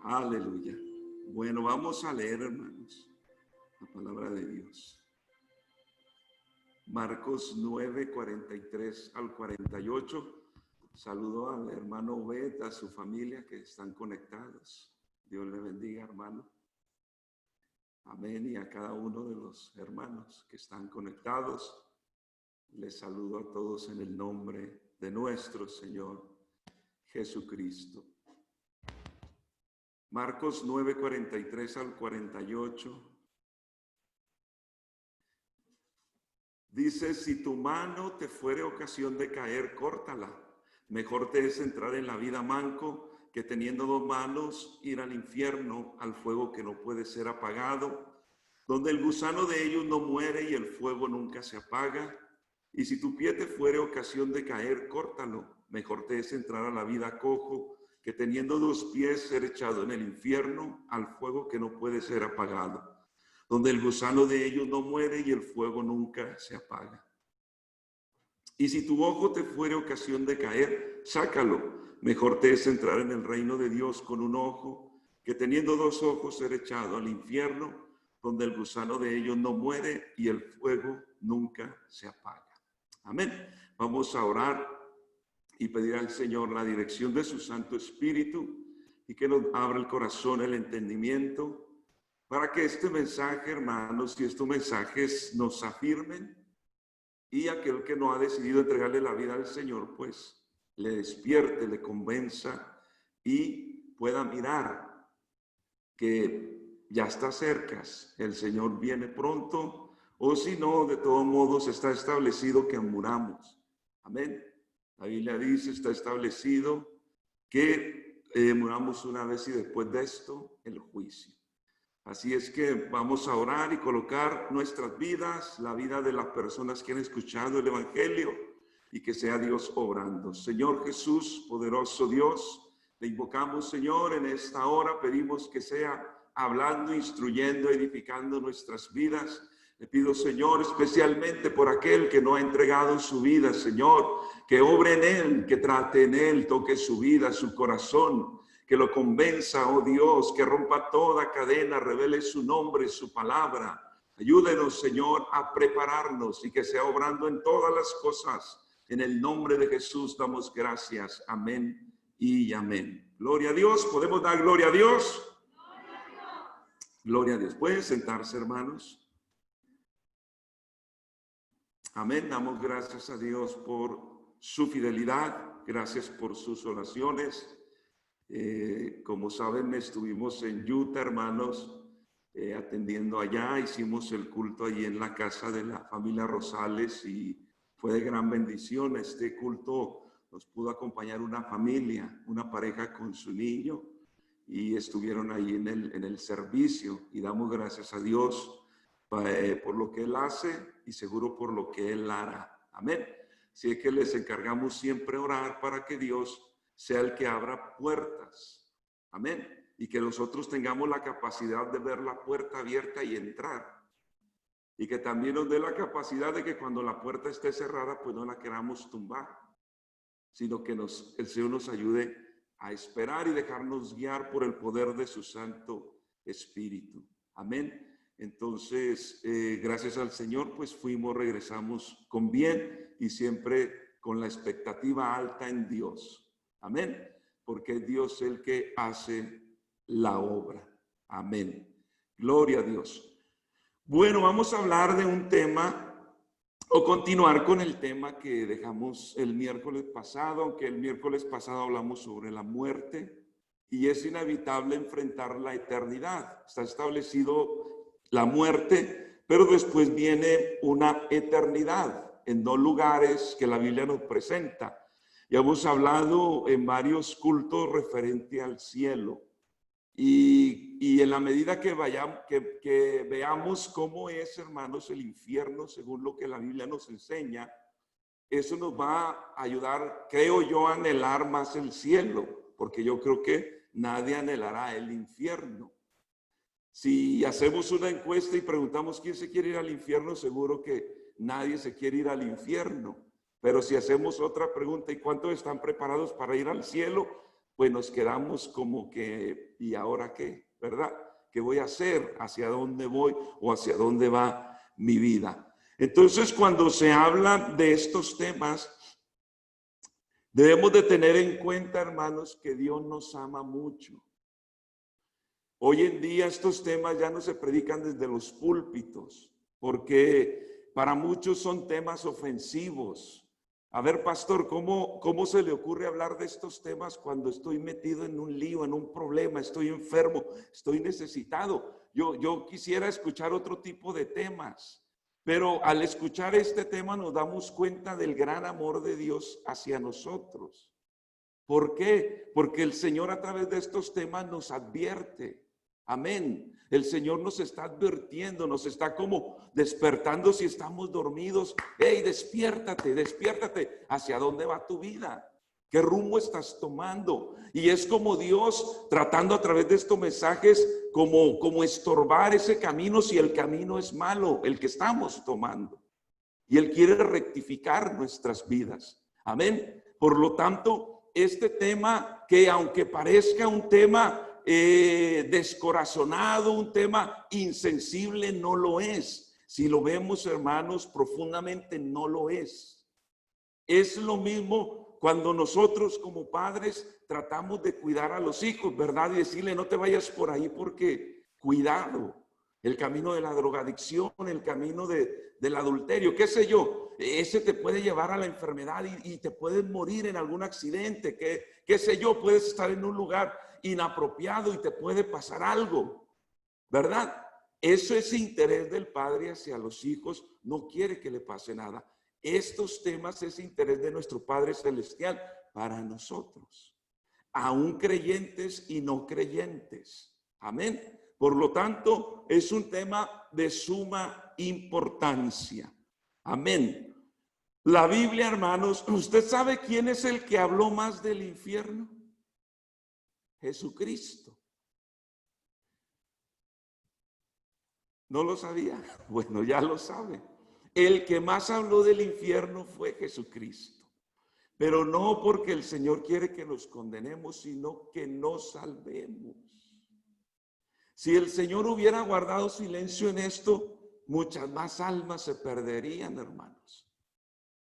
Aleluya. Bueno, vamos a leer, hermanos, la palabra de Dios. Marcos 9, 43 al 48. Saludo al hermano Obed, a su familia que están conectados. Dios le bendiga, hermano. Amén. Y a cada uno de los hermanos que están conectados, les saludo a todos en el nombre de nuestro Señor Jesucristo. Marcos 9, 43 al 48. Dice, si tu mano te fuere ocasión de caer, córtala. Mejor te es entrar en la vida manco que teniendo dos manos ir al infierno, al fuego que no puede ser apagado, donde el gusano de ellos no muere y el fuego nunca se apaga. Y si tu pie te fuere ocasión de caer, córtalo. Mejor te es entrar a la vida cojo que teniendo dos pies ser echado en el infierno, al fuego que no puede ser apagado, donde el gusano de ellos no muere y el fuego nunca se apaga. Y si tu ojo te fuere ocasión de caer, sácalo. Mejor te es entrar en el reino de Dios con un ojo, que teniendo dos ojos ser echado al infierno, donde el gusano de ellos no muere y el fuego nunca se apaga. Amén. Vamos a orar y pedir al Señor la dirección de su Santo Espíritu y que nos abra el corazón, el entendimiento, para que este mensaje, hermanos, y estos mensajes nos afirmen y aquel que no ha decidido entregarle la vida al Señor, pues le despierte, le convenza y pueda mirar que ya está cerca, el Señor viene pronto, o si no, de todos modos está establecido que muramos. Amén. La Biblia dice, está establecido que muramos una vez y después de esto, el juicio. Así es que vamos a orar y colocar nuestras vidas, la vida de las personas que han escuchado el Evangelio y que sea Dios obrando. Señor Jesús, poderoso Dios, le invocamos, Señor, en esta hora pedimos que sea hablando, instruyendo, edificando nuestras vidas. Le pido, Señor, especialmente por aquel que no ha entregado su vida, Señor, que obre en él, que trate en él, toque su vida, su corazón, que lo convenza, oh Dios, que rompa toda cadena, revele su nombre, su palabra. Ayúdenos, Señor, a prepararnos y que sea obrando en todas las cosas. En el nombre de Jesús damos gracias. Amén y amén. Gloria a Dios. ¿Podemos dar gloria a Dios? Gloria a Dios. ¿Pueden sentarse, hermanos? Amén. Damos gracias a Dios por su fidelidad. Gracias por sus oraciones. Como saben, estuvimos en Utah, hermanos, atendiendo allá. Hicimos el culto allí en la casa de la familia Rosales y fue de gran bendición. Este culto nos pudo acompañar una familia, una pareja con su niño, y estuvieron ahí en el servicio, y damos gracias a Dios por lo que Él hace y seguro por lo que Él hará. Amén. Así es que les encargamos siempre orar para que Dios sea el que abra puertas. Amén. Y que nosotros tengamos la capacidad de ver la puerta abierta y entrar. Y que también nos dé la capacidad de que cuando la puerta esté cerrada, pues no la queramos tumbar, sino que el Señor nos ayude a esperar y dejarnos guiar por el poder de su Santo Espíritu. Amén. Entonces, gracias al Señor, pues regresamos con bien y siempre con la expectativa alta en Dios. Amén. Porque es Dios el que hace la obra. Amén. Gloria a Dios. Bueno, vamos a hablar de un tema o continuar con el tema que dejamos el miércoles pasado, aunque el miércoles pasado hablamos sobre la muerte y es inevitable enfrentar la eternidad. Está establecido la muerte, pero después viene una eternidad en dos lugares que la Biblia nos presenta. Ya hemos hablado en varios cultos referente al cielo. Y en la medida que veamos cómo es, hermanos, el infierno, según lo que la Biblia nos enseña, eso nos va a ayudar, creo yo, a anhelar más el cielo, porque yo creo que nadie anhelará el infierno. Si hacemos una encuesta y preguntamos quién se quiere ir al infierno, seguro que nadie se quiere ir al infierno. Pero si hacemos otra pregunta, ¿y cuántos están preparados para ir al cielo? pues nos quedamos como que, ¿y ahora qué? ¿Verdad? ¿Qué voy a hacer? ¿Hacia dónde voy? ¿O hacia dónde va mi vida? Entonces, cuando se habla de estos temas, debemos de tener en cuenta, hermanos, que Dios nos ama mucho. Hoy en día estos temas ya no se predican desde los púlpitos, porque para muchos son temas ofensivos. A ver, pastor, ¿cómo se le ocurre hablar de estos temas cuando estoy metido en un lío, en un problema, estoy enfermo, estoy necesitado? Yo quisiera escuchar otro tipo de temas, pero al escuchar este tema nos damos cuenta del gran amor de Dios hacia nosotros. ¿Por qué? Porque el Señor a través de estos temas nos advierte. Amén. El Señor nos está advirtiendo, nos está como despertando si estamos dormidos. Hey, despiértate, despiértate. ¿Hacia dónde va tu vida? ¿Qué rumbo estás tomando? Y es como Dios tratando a través de estos mensajes como estorbar ese camino si el camino es malo, el que estamos tomando. Y Él quiere rectificar nuestras vidas. Amén. Por lo tanto, este tema que aunque parezca un tema descorazonado, un tema insensible, no lo es. Si lo vemos, hermanos, profundamente no lo es. Es lo mismo cuando nosotros como padres tratamos de cuidar a los hijos, ¿verdad? Y decirle, no te vayas por ahí porque cuidado. El camino de la drogadicción, el camino del adulterio, qué sé yo, ese te puede llevar a la enfermedad y te puedes morir en algún accidente, qué sé yo, puedes estar en un lugar inapropiado y te puede pasar algo, ¿verdad? Eso es interés del padre hacia los hijos, no quiere que le pase nada. Estos temas es interés de nuestro Padre Celestial para nosotros, aún creyentes y no creyentes. Amén. Por lo tanto, es un tema de suma importancia. Amén. La Biblia, hermanos, ¿usted sabe quién es el que habló más del infierno? Jesucristo. ¿No lo sabía? Bueno, ya lo sabe. El que más habló del infierno fue Jesucristo. Pero no porque el Señor quiere que nos condenemos, sino que nos salvemos. Si el Señor hubiera guardado silencio en esto, muchas más almas se perderían, hermanos.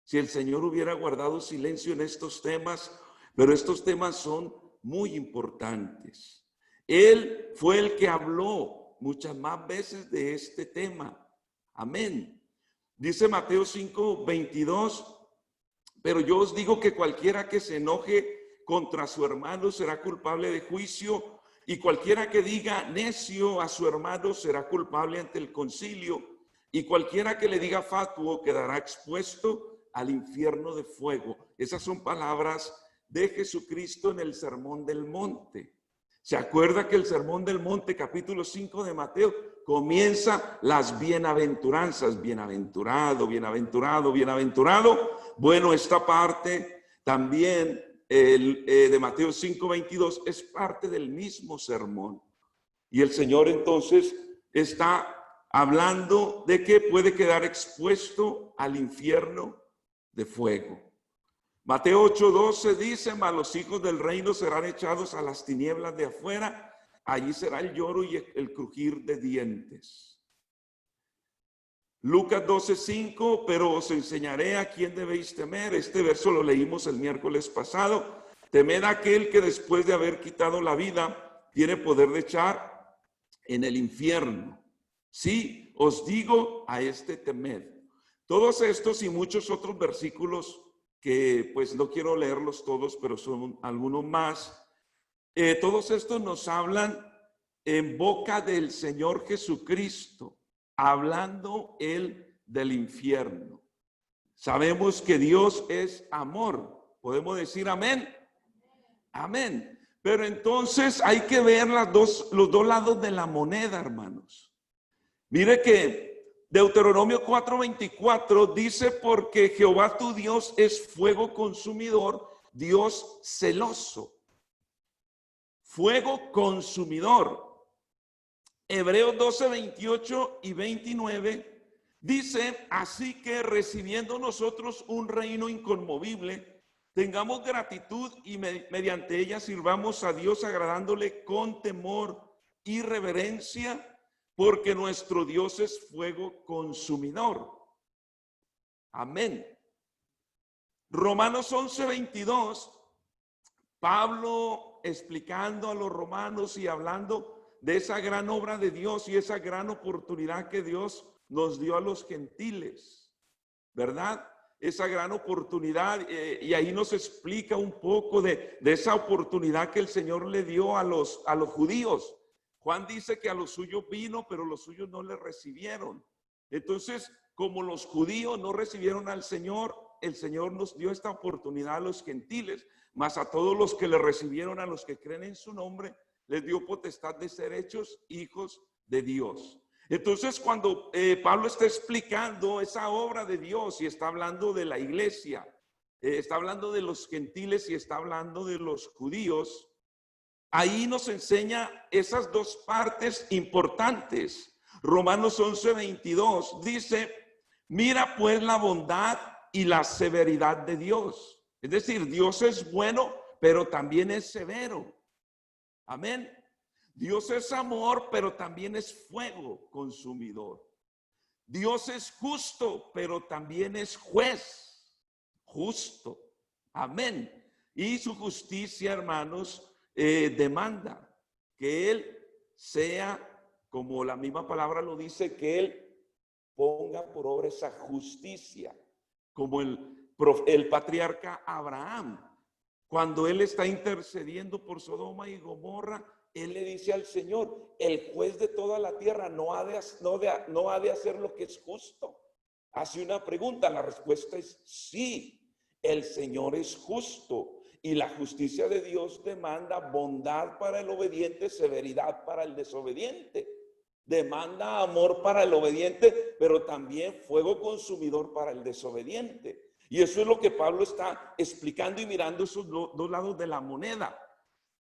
Si el Señor hubiera guardado silencio en estos temas, pero estos temas son muy importantes. Él fue el que habló muchas más veces de este tema. Amén. Dice Mateo 5:22, pero yo os digo que cualquiera que se enoje contra su hermano será culpable de juicio, y cualquiera que diga necio a su hermano será culpable ante el concilio, y cualquiera que le diga fatuo quedará expuesto al infierno de fuego. Esas son palabras de Jesucristo en el Sermón del Monte. ¿Se acuerda que el Sermón del Monte, capítulo 5 de Mateo, comienza las bienaventuranzas? Bienaventurado, bienaventurado, bienaventurado. Bueno, esta parte también de Mateo 5:22 es parte del mismo sermón. Y el Señor entonces está hablando de que puede quedar expuesto al infierno de fuego. Mateo 8:12 dice, mas los hijos del reino serán echados a las tinieblas de afuera, allí será el lloro y el crujir de dientes. Lucas 12:5, pero os enseñaré a quién debéis temer. Este verso lo leímos el miércoles pasado. Temed a aquel que después de haber quitado la vida tiene poder de echar en el infierno. Sí, os digo, a este temed. Todos estos y muchos otros versículos que pues no quiero leerlos todos, pero son algunos más. Todos estos nos hablan en boca del Señor Jesucristo, hablando Él del infierno. Sabemos que Dios es amor. ¿Podemos decir amén? Amén. Pero entonces hay que ver los dos lados de la moneda, hermanos. Mire que Deuteronomio 4:24 dice, porque Jehová tu Dios es fuego consumidor, Dios celoso. Fuego consumidor. Hebreos 12:28 y 29 dice, así que recibiendo nosotros un reino inconmovible, tengamos gratitud y mediante ella sirvamos a Dios agradándole con temor y reverencia, porque nuestro Dios es fuego consumidor. Amén. Romanos 11:22, Pablo explicando a los romanos y hablando de esa gran obra de Dios y esa gran oportunidad que Dios nos dio a los gentiles, ¿verdad? Esa gran oportunidad, y ahí nos explica un poco de esa oportunidad que el Señor le dio a los judíos. Juan dice que a los suyos vino, pero los suyos no le recibieron. Entonces, como los judíos no recibieron al Señor, el Señor nos dio esta oportunidad a los gentiles, mas a todos los que le recibieron, a los que creen en su nombre, les dio potestad de ser hechos hijos de Dios. Entonces, cuando Pablo está explicando esa obra de Dios y está hablando de la iglesia, está hablando de los gentiles y está hablando de los judíos, ahí nos enseña esas dos partes importantes. Romanos 11:22 dice, mira pues la bondad y la severidad de Dios. Es decir, Dios es bueno, pero también es severo. Amén. Dios es amor, pero también es fuego consumidor. Dios es justo, pero también es juez justo. Amén. Y su justicia, hermanos, demanda que Él sea, como la misma palabra lo dice, que Él ponga por obra esa justicia, como el patriarca Abraham, cuando él está intercediendo por Sodoma y Gomorra, él le dice al Señor, el juez de toda la tierra no ha de hacer lo que es justo. Hace una pregunta, la respuesta es sí, el Señor es justo y la justicia de Dios demanda bondad para el obediente, severidad para el desobediente. Demanda amor para el obediente, pero también fuego consumidor para el desobediente. Y eso es lo que Pablo está explicando y mirando esos dos lados de la moneda.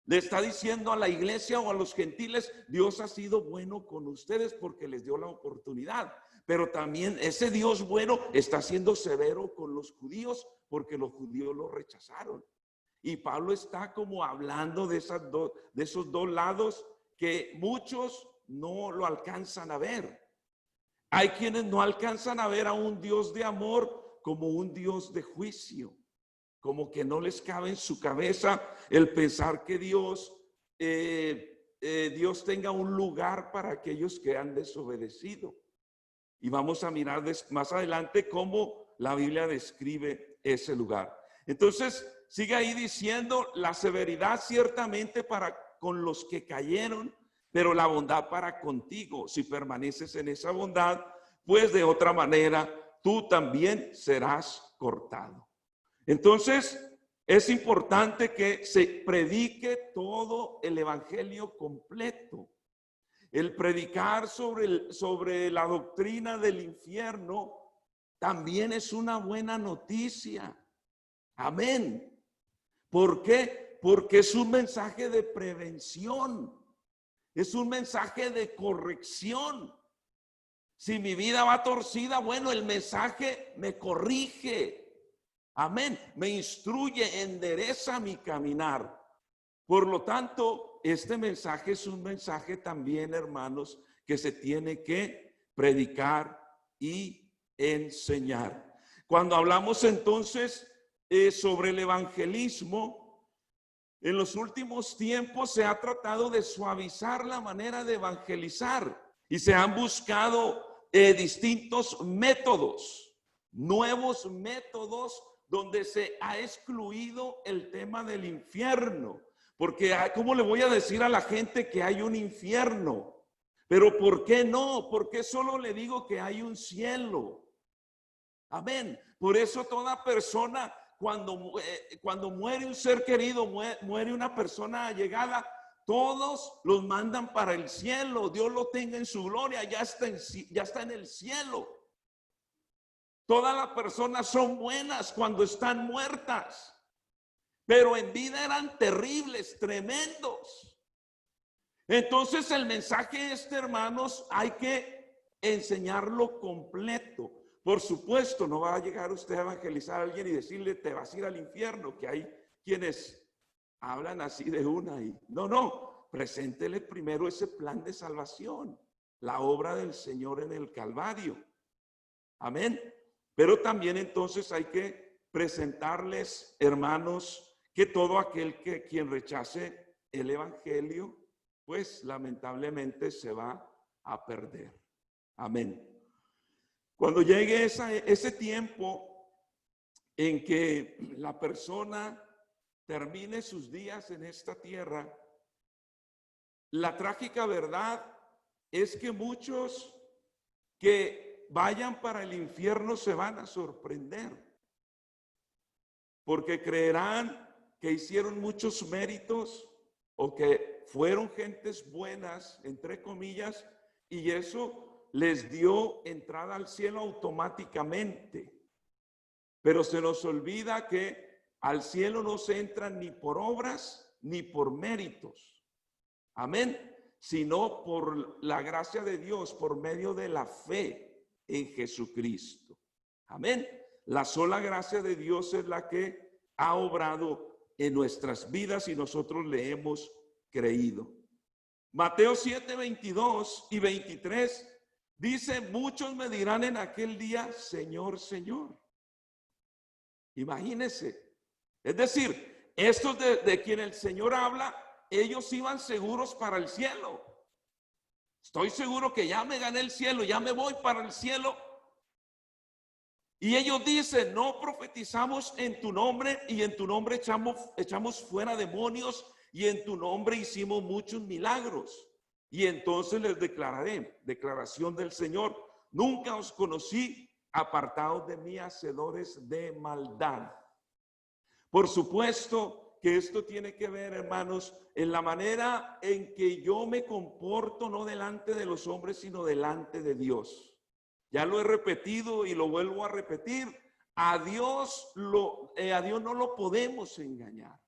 Le está diciendo a la iglesia o a los gentiles, Dios ha sido bueno con ustedes porque les dio la oportunidad. Pero también ese Dios bueno está siendo severo con los judíos porque los judíos lo rechazaron. Y Pablo está como hablando de esos dos lados que muchos no lo alcanzan a ver. Hay quienes no alcanzan a ver a un Dios de amor como un Dios de juicio, como que no les cabe en su cabeza el pensar que Dios tenga un lugar para aquellos que han desobedecido. Y vamos a mirar más adelante cómo la Biblia describe ese lugar. Entonces, sigue ahí diciendo la severidad ciertamente para con los que cayeron, pero la bondad para contigo. Si permaneces en esa bondad, pues de otra manera tú también serás cortado. Entonces, es importante que se predique todo el evangelio completo. El predicar sobre la doctrina del infierno también es una buena noticia. Amén. ¿Por qué? Porque es un mensaje de prevención. Es un mensaje de corrección. Si mi vida va torcida, bueno, el mensaje me corrige. Amén. Me instruye, endereza mi caminar. Por lo tanto, este mensaje es un mensaje también, hermanos, que se tiene que predicar y enseñar. Cuando hablamos entonces sobre el evangelismo, en los últimos tiempos se ha tratado de suavizar la manera de evangelizar y se han buscado distintos métodos, nuevos métodos donde se ha excluido el tema del infierno. Porque ¿cómo le voy a decir a la gente que hay un infierno? Pero ¿por qué no? ¿Por qué solo le digo que hay un cielo? Amén. Por eso toda persona, cuando muere un ser querido, muere una persona allegada, todos los mandan para el cielo. Dios lo tenga en su gloria, ya está en el cielo. Todas las personas son buenas cuando están muertas, pero en vida eran terribles, tremendos. Entonces el mensaje hermanos, hay que enseñarlo completo. Por supuesto, no va a llegar usted a evangelizar a alguien y decirle, te vas a ir al infierno, que hay quienes hablan así de una y no, preséntele primero ese plan de salvación, la obra del Señor en el Calvario. Amén. Pero también entonces hay que presentarles, hermanos, que todo aquel quien rechace el evangelio, pues lamentablemente se va a perder. Amén. Cuando llegue ese tiempo en que la persona termine sus días en esta tierra, la trágica verdad es que muchos que vayan para el infierno se van a sorprender, porque creerán que hicieron muchos méritos o que fueron gentes buenas, entre comillas, y eso les dio entrada al cielo automáticamente. Pero se nos olvida que al cielo no se entra ni por obras ni por méritos. Amén. Sino por la gracia de Dios, por medio de la fe en Jesucristo. Amén. La sola gracia de Dios es la que ha obrado en nuestras vidas y nosotros le hemos creído. Mateo 7, 22 y 23 dice, muchos me dirán en aquel día, Señor, Señor. Imagínense. Es decir, estos de quien el Señor habla, ellos iban seguros para el cielo. Estoy seguro que ya me gané el cielo, ya me voy para el cielo. Y ellos dicen, no profetizamos en tu nombre y en tu nombre echamos fuera demonios y en tu nombre hicimos muchos milagros. Y entonces les declararé, declaración del Señor, nunca os conocí, apartados de mí, hacedores de maldad. Por supuesto que esto tiene que ver, hermanos, en la manera en que yo me comporto, no delante de los hombres, sino delante de Dios. Ya lo he repetido y lo vuelvo a repetir. A Dios no lo podemos engañar.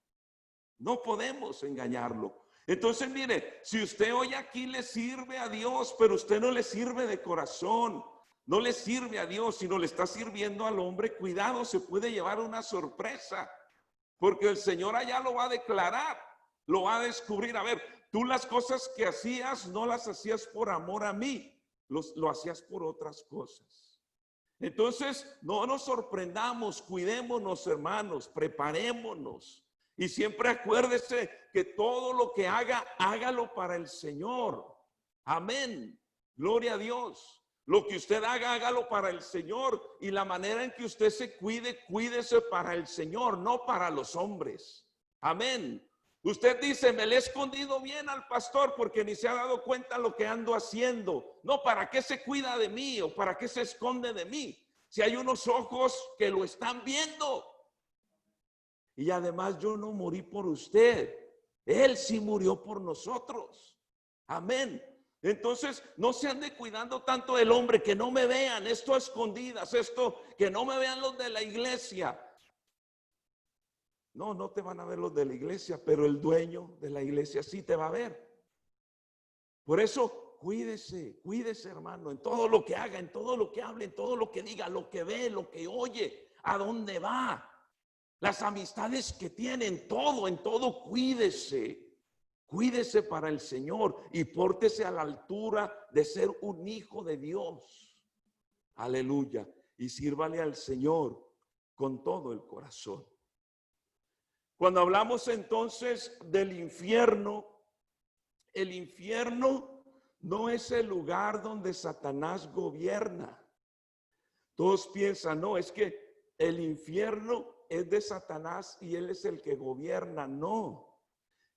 No podemos engañarlo. Entonces, mire, si usted hoy aquí le sirve a Dios, pero usted no le sirve de corazón, no le sirve a Dios, sino le está sirviendo al hombre, cuidado, se puede llevar una sorpresa. Porque el Señor allá lo va a declarar, lo va a descubrir. A ver, tú las cosas que hacías no las hacías por amor a mí, lo hacías por otras cosas. Entonces, no nos sorprendamos, cuidémonos, hermanos, preparémonos. Y siempre acuérdese que todo lo que haga, hágalo para el Señor. Amén. Gloria a Dios. Lo que usted haga, hágalo para el Señor. Y la manera en que usted se cuide, cuídese para el Señor, no para los hombres. Amén. Usted dice, me le he escondido bien al pastor porque ni se ha dado cuenta lo que ando haciendo. No, ¿para qué se cuida de mí o para qué se esconde de mí? Si hay unos ojos que lo están viendo. Y además yo no morí por usted. Él sí murió por nosotros. Amén. Entonces, no se ande cuidando tanto del hombre, que no me vean, esto a escondidas, esto, que no me vean los de la iglesia. No te van a ver los de la iglesia, pero el dueño de la iglesia sí te va a ver. Por eso, cuídese, hermano, en todo lo que haga, en todo lo que hable, en todo lo que diga, lo que ve, lo que oye, a dónde va, las amistades que tiene, en todo, cuídese. Cuídese para el Señor y pórtese a la altura de ser un hijo de Dios. Aleluya. Y sírvale al Señor con todo el corazón. Cuando hablamos entonces del infierno, el infierno no es el lugar donde Satanás gobierna. Todos piensan, no, es que el infierno es de Satanás y él es el que gobierna. No.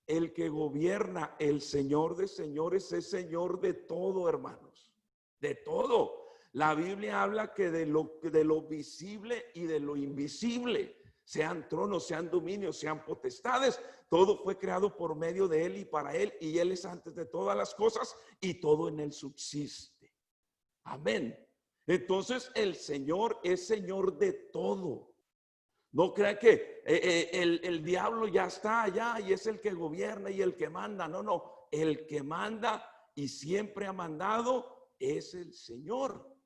El que gobierna, el Señor de señores, es Señor de todo, hermanos, de todo. La Biblia habla que de lo visible y de lo invisible, sean tronos, sean dominios, sean potestades, todo fue creado por medio de Él y para Él, y Él es antes de todas las cosas y todo en Él subsiste. Amén. Entonces el Señor es Señor de todo. No crea que el diablo ya está allá y es el que gobierna y el que manda. No. El que manda y siempre ha mandado es el Señor.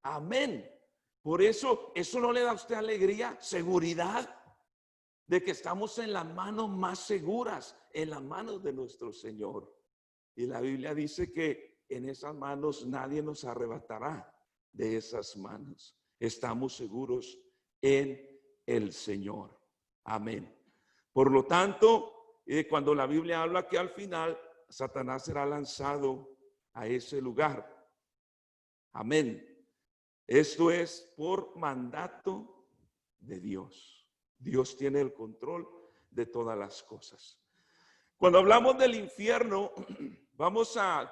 Amén. Por eso no le da a usted alegría, seguridad de que estamos en las manos más seguras, en las manos de nuestro Señor. Y la Biblia dice que en esas manos nadie nos arrebatará de esas manos. Estamos seguros en el Señor. Amén. Por lo tanto, cuando la Biblia habla que al final Satanás será lanzado a ese lugar. Amén. Esto es por mandato de Dios. Dios tiene el control de todas las cosas. Cuando hablamos del infierno,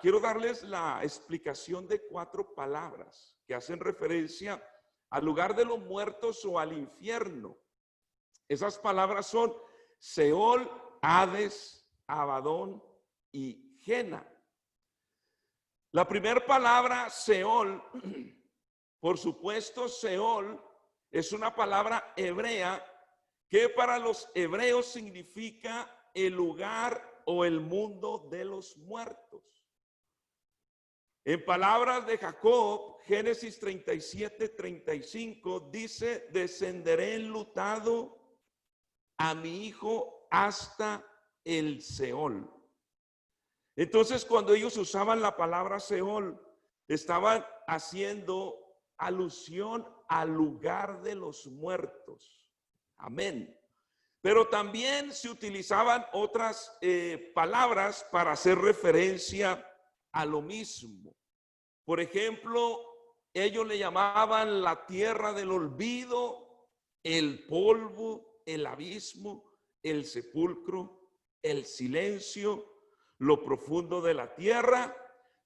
quiero darles la explicación de 4 palabras que hacen referencia al lugar de los muertos o al infierno. Esas palabras son Seol, Hades, Abadón y Gena. La primera palabra, Seol, por supuesto, Seol es una palabra hebrea que para los hebreos significa el lugar o el mundo de los muertos. En palabras de Jacob, Génesis 37:35 dice: descenderé enlutado a mi hijo hasta el Seol. Entonces, cuando ellos usaban la palabra Seol, estaban haciendo alusión al lugar de los muertos. Amén. Pero también se utilizaban otras palabras para hacer referencia a lo mismo. Por ejemplo, ellos le llamaban la tierra del olvido, el polvo, el abismo, el sepulcro, el silencio, lo profundo de la tierra,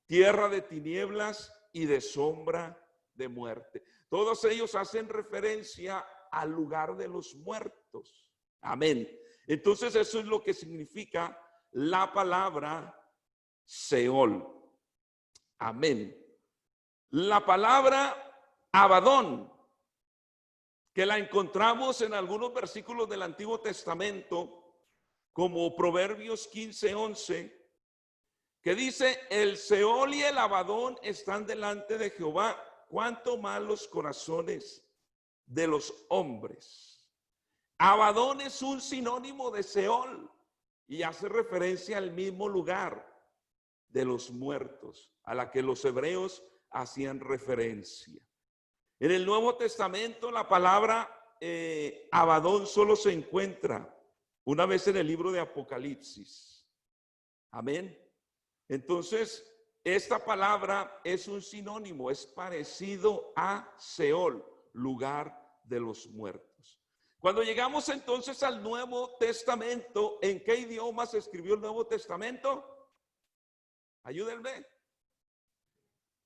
tierra de tinieblas y de sombra de muerte. Todos ellos hacen referencia al lugar de los muertos. Amén. Entonces eso es lo que significa la palabra Seol. Amén. La palabra Abadón, que la encontramos en algunos versículos del Antiguo Testamento, como Proverbios 15:11, que dice: el Seol y el Abadón están delante de Jehová, cuánto más los corazones de los hombres. Abadón es un sinónimo de Seol y hace referencia al mismo lugar de los muertos, a la que los hebreos hacían referencia. En el Nuevo Testamento la palabra Abadón solo se encuentra una vez en el libro de Apocalipsis. Amén. Entonces, esta palabra es un sinónimo, es parecido a Seol, lugar de los muertos. Cuando llegamos entonces al Nuevo Testamento, ¿en qué idioma se escribió el Nuevo Testamento? Ayúdenme.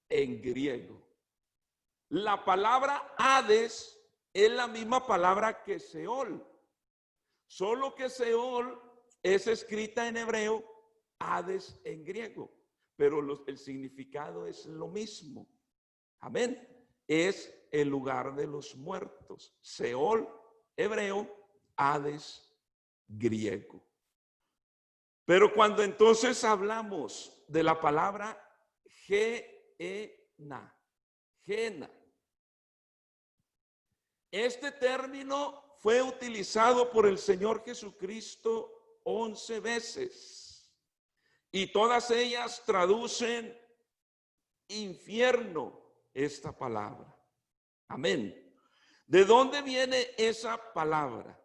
En griego. La palabra Hades es la misma palabra que Seol, solo que Seol es escrita en hebreo, Hades en griego, pero el significado es lo mismo. Amén. Es el lugar de los muertos. Seol, hebreo, Hades, griego. Pero cuando entonces hablamos de la palabra Gena, este término fue utilizado por el Señor Jesucristo 11 veces y todas ellas traducen infierno, esta palabra. Amén. ¿De dónde viene esa palabra?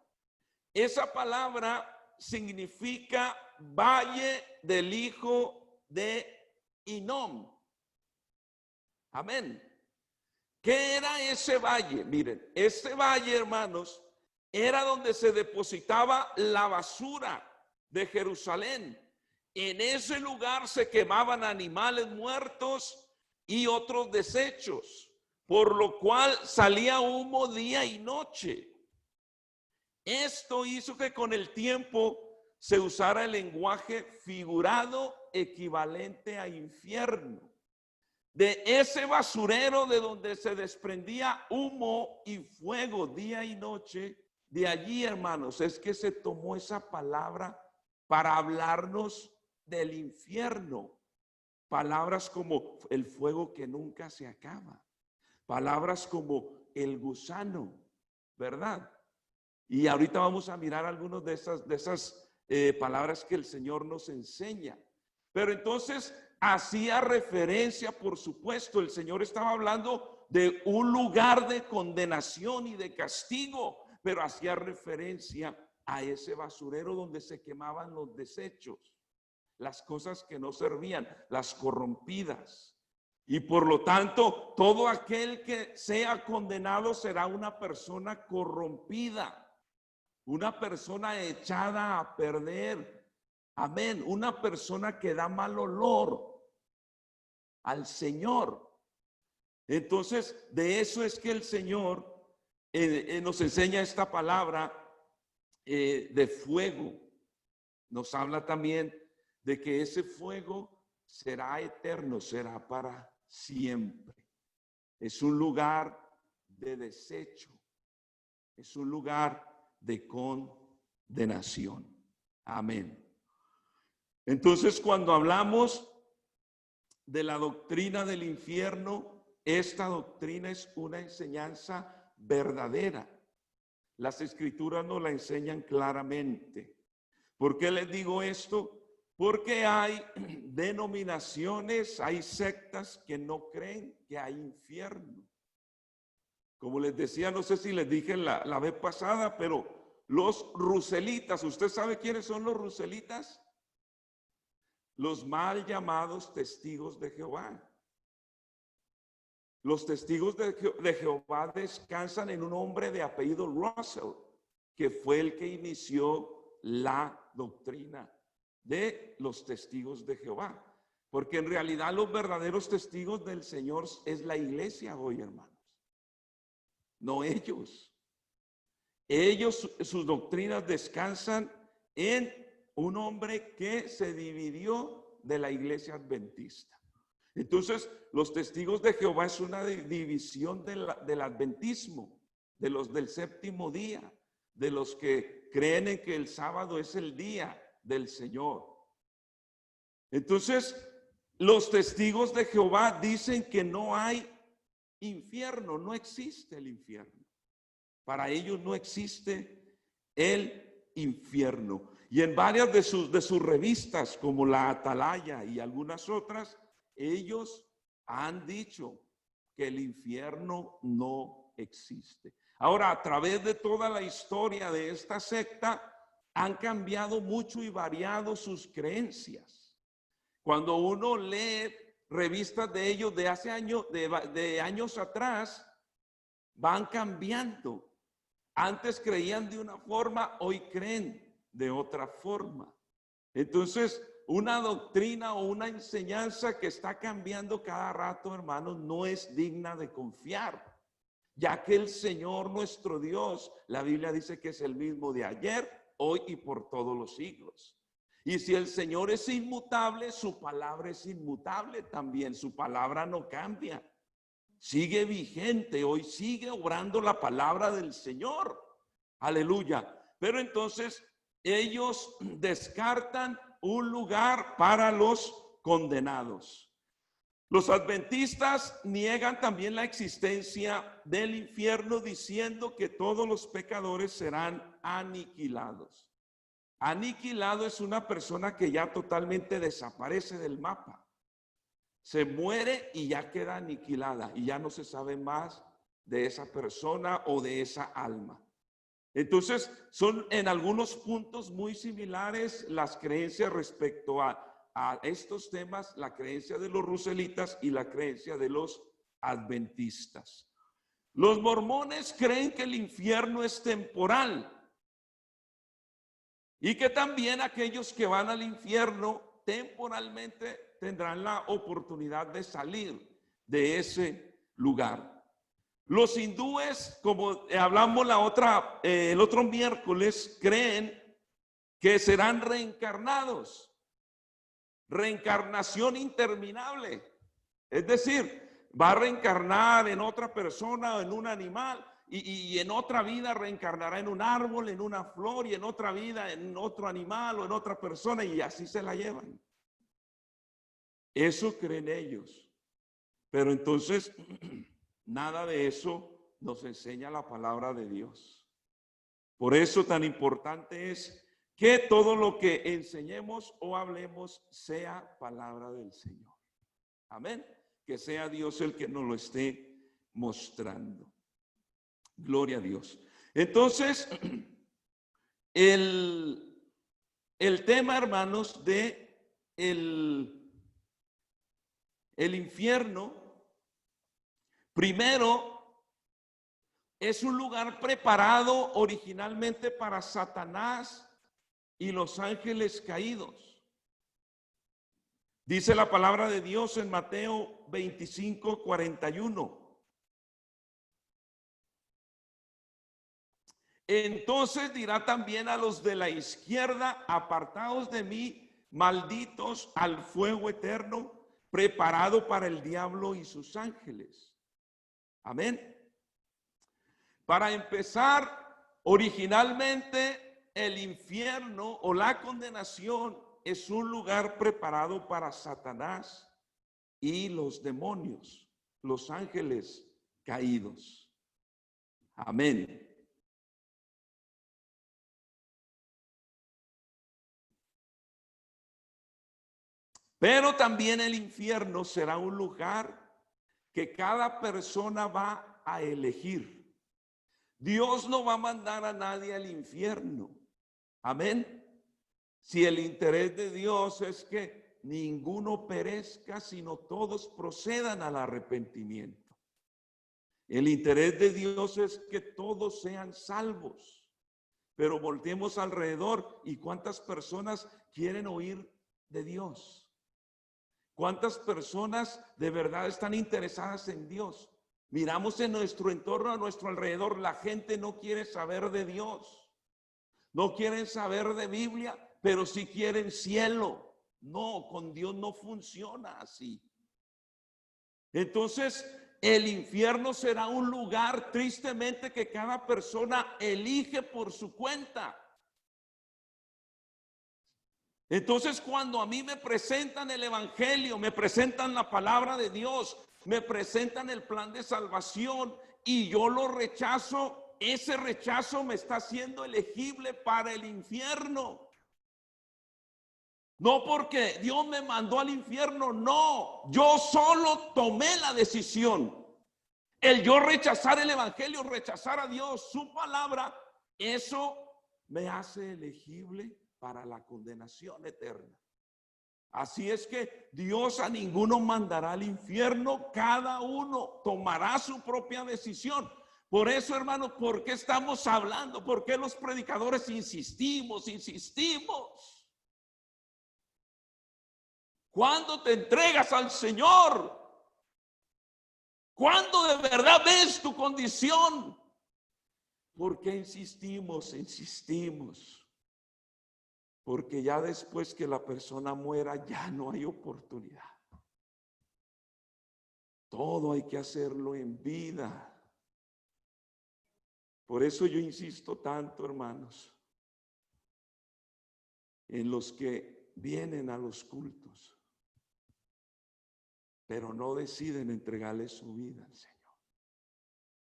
Esa palabra significa valle del hijo de Hinnom. Amén. ¿Qué era ese valle? Miren, este valle, hermanos, era donde se depositaba la basura de Jerusalén. En ese lugar se quemaban animales muertos y otros desechos, por lo cual salía humo día y noche. Esto hizo que con el tiempo se usara el lenguaje figurado equivalente a infierno. De ese basurero de donde se desprendía humo y fuego día y noche, de allí, hermanos, es que se tomó esa palabra para hablarnos del infierno. Palabras como el fuego que nunca se acaba. Palabras como el gusano, ¿verdad? Y ahorita vamos a mirar algunas de esas palabras que el Señor nos enseña. Pero entonces hacía referencia, por supuesto, el Señor estaba hablando de un lugar de condenación y de castigo, pero hacía referencia a ese basurero donde se quemaban los desechos, las cosas que no servían, las corrompidas. Y por lo tanto, todo aquel que sea condenado será una persona corrompida, una persona echada a perder. Amén. Una persona que da mal olor al Señor. Entonces, de eso es que el Señor nos enseña esta palabra de fuego. Nos habla también de que ese fuego será eterno, será para siempre. Es un lugar de desecho. Es un lugar de condenación. Amén. Entonces, cuando hablamos de la doctrina del infierno, esta doctrina es una enseñanza verdadera. Las escrituras nos la enseñan claramente. ¿Por qué les digo esto? Porque hay denominaciones, hay sectas que no creen que hay infierno. Como les decía, no sé si les dije la vez pasada, pero los ruselitas, ¿usted sabe quiénes son los ruselitas? Los mal llamados testigos de Jehová. Los testigos de Jehová descansan en un hombre de apellido Russell, que fue el que inició la doctrina de los testigos de Jehová. Porque en realidad los verdaderos testigos del Señor es la iglesia hoy, hermanos. No ellos. Ellos, sus doctrinas descansan en un hombre que se dividió de la iglesia adventista. Entonces, los testigos de Jehová es una división del adventismo, de los del séptimo día, de los que creen en que el sábado es el día del Señor. Entonces, los testigos de Jehová dicen que no hay infierno, no existe el infierno. Para ellos no existe el infierno. Y en varias de sus revistas, como la Atalaya y algunas otras, ellos han dicho que el infierno no existe. Ahora, a través de toda la historia de esta secta, han cambiado mucho y variado sus creencias. Cuando uno lee revistas de ellos de hace años, de años atrás, van cambiando. Antes creían de una forma, hoy creen de otra forma. Entonces, una doctrina o una enseñanza que está cambiando cada rato, hermanos, no es digna de confiar, ya que el Señor nuestro Dios, la Biblia dice que es el mismo de ayer, hoy y por todos los siglos. Y si el Señor es inmutable, su palabra es inmutable también, su palabra no cambia. Sigue vigente, hoy sigue obrando la palabra del Señor. Aleluya. Pero entonces ellos descartan un lugar para los condenados. Los adventistas niegan también la existencia del infierno, diciendo que todos los pecadores serán aniquilados. Aniquilado es una persona que ya totalmente desaparece del mapa. Se muere y ya queda aniquilada y ya no se sabe más de esa persona o de esa alma. Entonces, son en algunos puntos muy similares las creencias respecto a estos temas, la creencia de los ruselitas y la creencia de los adventistas. Los mormones creen que el infierno es temporal y que también aquellos que van al infierno temporalmente tendrán la oportunidad de salir de ese lugar. Los hindúes, como hablamos el otro miércoles, creen que serán reencarnados. Reencarnación interminable. Es decir, va a reencarnar en otra persona o en un animal y en otra vida reencarnará en un árbol, en una flor y en otra vida en otro animal o en otra persona y así se la llevan. Eso creen ellos. Pero entonces Nada de eso nos enseña la palabra de Dios. Por eso tan importante es que todo lo que enseñemos o hablemos sea palabra del Señor. Amén. Que sea Dios el que nos lo esté mostrando. Gloria a Dios. Entonces, el tema, hermanos, de el infierno, primero, es un lugar preparado originalmente para Satanás y los ángeles caídos. Dice la palabra de Dios en Mateo 25:41. Entonces dirá también a los de la izquierda: apartaos de mí, malditos, al fuego eterno, preparado para el diablo y sus ángeles. Amén. Para empezar, originalmente el infierno o la condenación es un lugar preparado para Satanás y los demonios, los ángeles caídos. Amén. Pero también el infierno será un lugar que cada persona va a elegir. Dios no va a mandar a nadie al infierno. Amén. Si el interés de Dios es que ninguno perezca, sino todos procedan al arrepentimiento. El interés de Dios es que todos sean salvos. Pero volteemos alrededor y ¿cuántas personas quieren oír de Dios? ¿Cuántas personas de verdad están interesadas en Dios? Miramos en nuestro entorno, a nuestro alrededor, la gente no quiere saber de Dios. No quieren saber de Biblia, pero sí quieren cielo. No, con Dios no funciona así. Entonces, el infierno será un lugar tristemente que cada persona elige por su cuenta. Entonces, cuando a mí me presentan el evangelio, me presentan la palabra de Dios, me presentan el plan de salvación y yo lo rechazo, ese rechazo me está haciendo elegible para el infierno. No porque Dios me mandó al infierno, no, yo solo tomé la decisión. El yo rechazar el evangelio, rechazar a Dios, su palabra, eso me hace elegible para la condenación eterna. Así es que Dios a ninguno mandará al infierno, cada uno tomará su propia decisión. Por eso, hermanos, ¿por qué estamos hablando? ¿Por qué los predicadores insistimos? ¿Cuándo te entregas al Señor? ¿Cuándo de verdad ves tu condición? ¿Por qué insistimos? Porque ya después que la persona muera, ya no hay oportunidad. Todo hay que hacerlo en vida. Por eso yo insisto tanto, hermanos, en los que vienen a los cultos, pero no deciden entregarle su vida al Señor.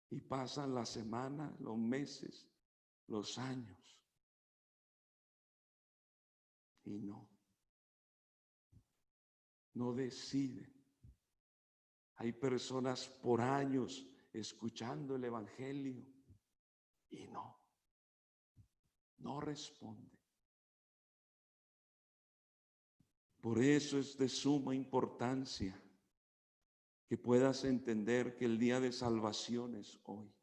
Y pasan la semana, los meses, los años. Y no deciden. Hay personas por años escuchando el evangelio y no responde. Por eso es de suma importancia que puedas entender que el día de salvación es hoy,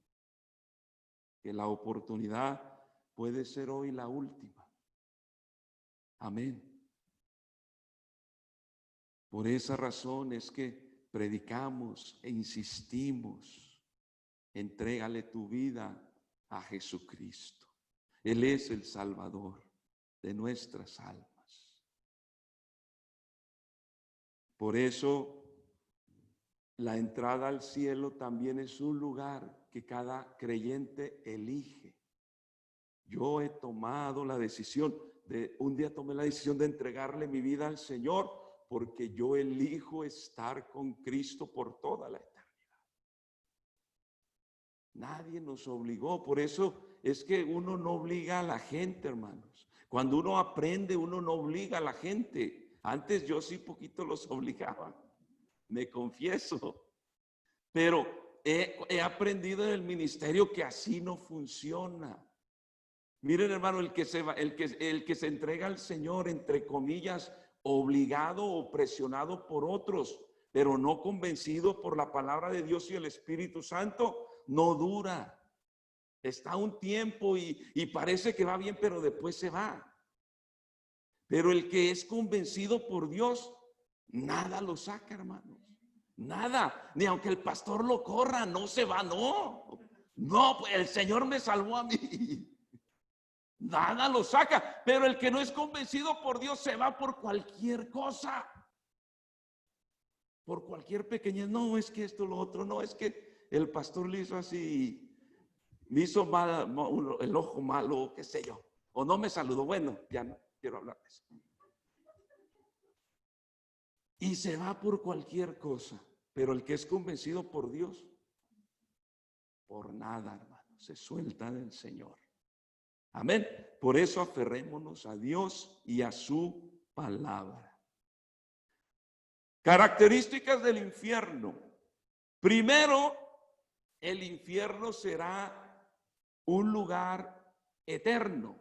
que la oportunidad puede ser hoy la última. Amén. Por esa razón es que predicamos e insistimos: entrégale tu vida a Jesucristo. Él es el Salvador de nuestras almas. Por eso la entrada al cielo también es un lugar que cada creyente elige. Yo he tomado la decisión un día tomé la decisión de entregarle mi vida al Señor, porque yo elijo estar con Cristo por toda la eternidad. Nadie nos obligó. Por eso es que uno no obliga a la gente, hermanos. Cuando uno aprende, uno no obliga a la gente. Antes yo sí poquito los obligaba, me confieso. Pero he aprendido en el ministerio que así no funciona. Miren, hermano, el que se entrega al Señor, entre comillas, obligado o presionado por otros, pero no convencido por la palabra de Dios y el Espíritu Santo, no dura. Está un tiempo y parece que va bien, pero después se va. Pero el que es convencido por Dios, nada lo saca, hermanos. Nada, ni aunque el pastor lo corra, no se va, no. No, pues el Señor me salvó a mí. Nada lo saca, pero el que no es convencido por Dios se va por cualquier cosa. Por cualquier pequeñez. No, es que esto, lo otro, no, es que el pastor le hizo así, me hizo mal, el ojo malo, qué sé yo. O no me saludó, bueno, ya no quiero hablar de eso. Y se va por cualquier cosa. Pero el que es convencido por Dios, por nada, hermano, se suelta del Señor. Amén. Por eso aferrémonos a Dios y a su palabra. Características del infierno. Primero, el infierno será un lugar eterno.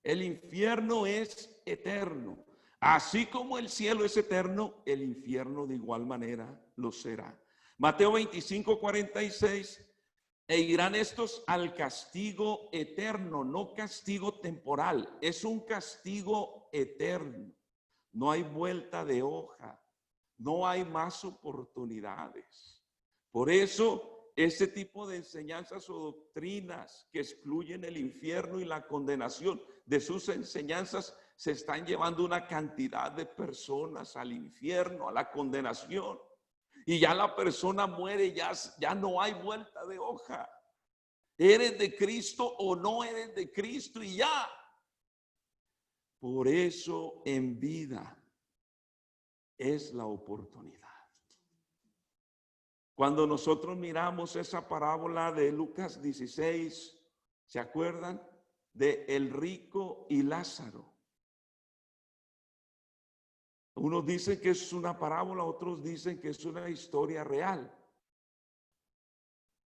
El infierno es eterno. Así como el cielo es eterno, el infierno de igual manera lo será. Mateo 25:46. E irán estos al castigo eterno, no castigo temporal, es un castigo eterno. No hay vuelta de hoja, no hay más oportunidades. Por eso, ese tipo de enseñanzas o doctrinas que excluyen el infierno y la condenación, de sus enseñanzas se están llevando una cantidad de personas al infierno, a la condenación. Y ya la persona muere, ya no hay vuelta de hoja. ¿Eres de Cristo o no eres de Cristo? Y ya. Por eso en vida es la oportunidad. Cuando nosotros miramos esa parábola de Lucas 16, ¿se acuerdan? De el rico y Lázaro. Unos dicen que es una parábola, otros dicen que es una historia real.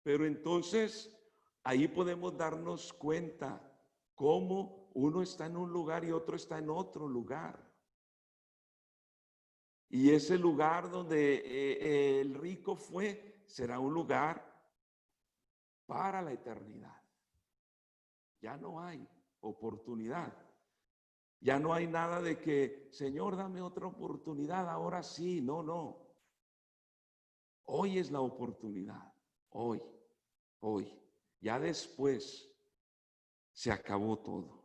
Pero entonces ahí podemos darnos cuenta cómo uno está en un lugar y otro está en otro lugar. Y ese lugar donde el rico fue, será un lugar para la eternidad. Ya no hay oportunidad. Ya no hay nada de que, Señor, dame otra oportunidad, ahora sí. No, no. Hoy es la oportunidad. Hoy. Ya después se acabó todo.